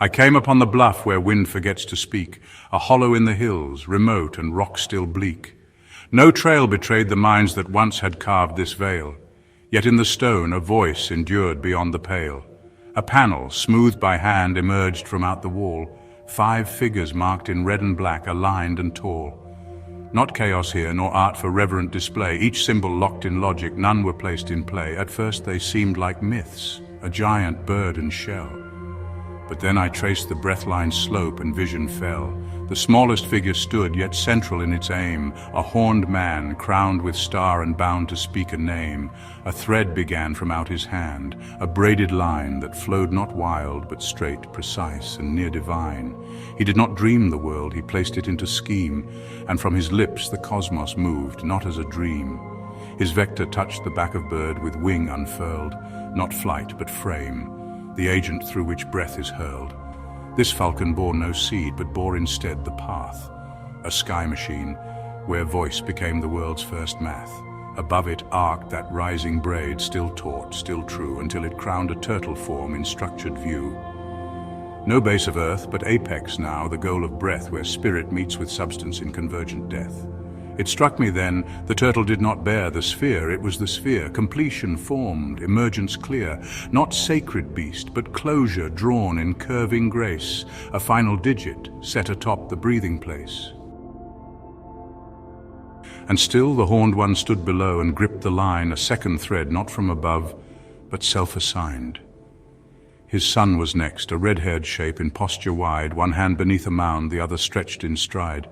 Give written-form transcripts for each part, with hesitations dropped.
I came upon the bluff where wind forgets to speak, a hollow in the hills, remote and rock still bleak. No trail betrayed the minds that once had carved this vale, yet in the stone a voice endured beyond the pale. A panel, smoothed by hand, emerged from out the wall, 5 figures marked in red and black, aligned and tall. Not chaos here, nor art for reverent display, each symbol locked in logic, none were placed in play. At first they seemed like myths, a giant bird and shell. But then I traced the breath-line slope and vision fell. The smallest figure stood, yet central in its aim, a horned man, crowned with star and bound to speak a name. A thread began from out his hand, a braided line that flowed not wild, but straight, precise, and near divine. He did not dream the world, he placed it into scheme, and from his lips the cosmos moved, not as a dream. His vector touched the back of bird with wing unfurled, not flight but frame, the agent through which breath is hurled. This falcon bore no seed, but bore instead the path, a sky machine, where voice became the world's first math. Above it arced that rising braid, still taut, still true, until it crowned a turtle form in structured view. No base of earth, but apex now, the goal of breath, where spirit meets with substance in convergent death. It struck me then, the turtle did not bear the sphere, it was the sphere, completion formed, emergence clear, not sacred beast, but closure drawn in curving grace, a final digit set atop the breathing place. And still the horned one stood below and gripped the line, a second thread, not from above, but self-assigned. His son was next, a red-haired shape in posture wide, one hand beneath a mound, the other stretched in stride.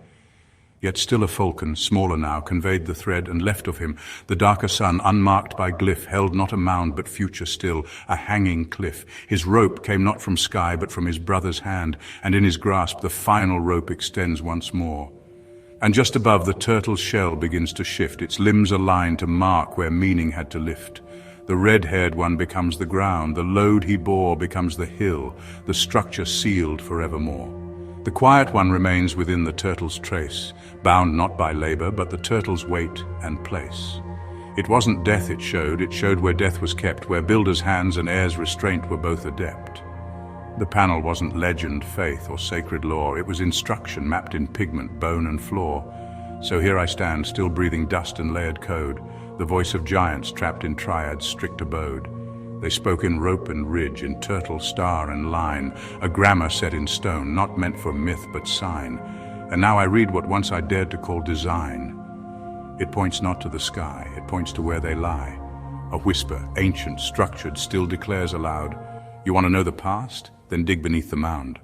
Yet still a falcon, smaller now, conveyed the thread, and left of him the darker sun, unmarked by glyph, held not a mound but future still, a hanging cliff. His rope came not from sky but from his brother's hand, and in his grasp the final rope extends once more. And just above, the turtle's shell begins to shift, its limbs align to mark where meaning had to lift. The red-haired one becomes the ground, the load he bore becomes the hill, the structure sealed forevermore. The quiet one remains within the turtle's trace, bound not by labor, but the turtle's weight and place. It wasn't death it showed where death was kept, where builder's hands and heir's restraint were both adept. The panel wasn't legend, faith, or sacred lore, it was instruction mapped in pigment, bone and flaw. So here I stand, still breathing dust and layered code, the voice of giants trapped in triad's strict abode. They spoke in rope and ridge, in turtle, star and line, a grammar set in stone, not meant for myth but sign. And now I read what once I dared to call design. It points not to the sky, it points to where they lie. A whisper, ancient, structured, still declares aloud, "You want to know the past? Then dig beneath the mound."